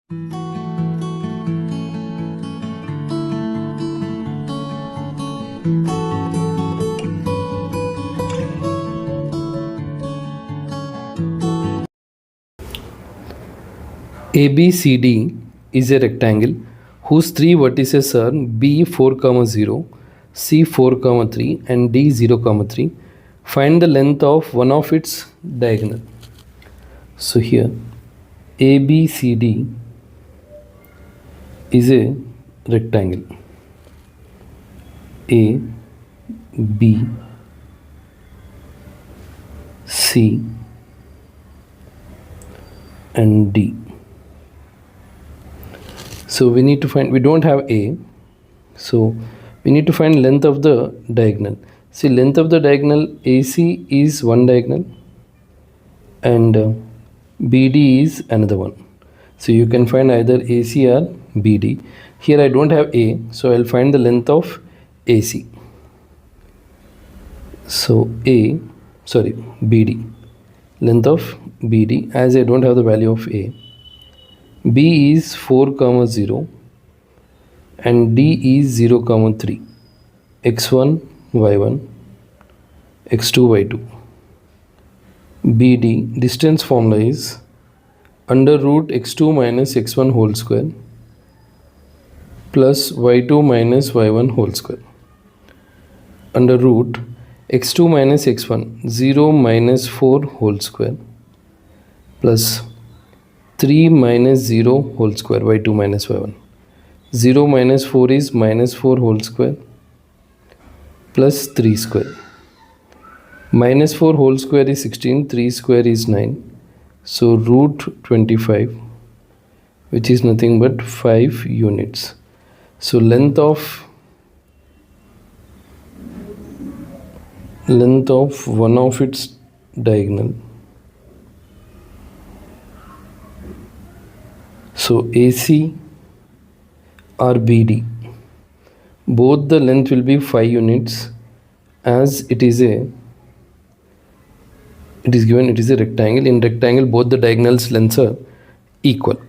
ABCD is a rectangle whose three vertices are B4, 0, C4, 3 and D0, 3. Find the length of one of its diagonal. So here ABCD is a rectangle. A, B, C and D. So we need to find, we don't have A, so we need to find length of the diagonal. See, length of the diagonal AC is one diagonal and BD is another one. So you can find either AC or BD. Here I don't have A, so I'll find the length of AC. So BD, length of BD, as I don't have the value of A. B is 4, 0 and D is 0, 3, x1, y1, x2, y2. BD distance formula is under root x2 minus x1 whole square plus y2 minus y1 whole square. Under root x2 minus x1 0 minus 4 whole square plus 3 minus 0 whole square y2 minus y1. 0 minus 4 is minus 4 whole square plus 3 square. Minus 4 whole square is 16, 3 square is 9. So root 25, which is nothing but 5 units. So length of one of its diagonal. So AC or BD, both the length will be 5 units, as it is given it is a rectangle. In rectangle both the diagonals lengths are equal.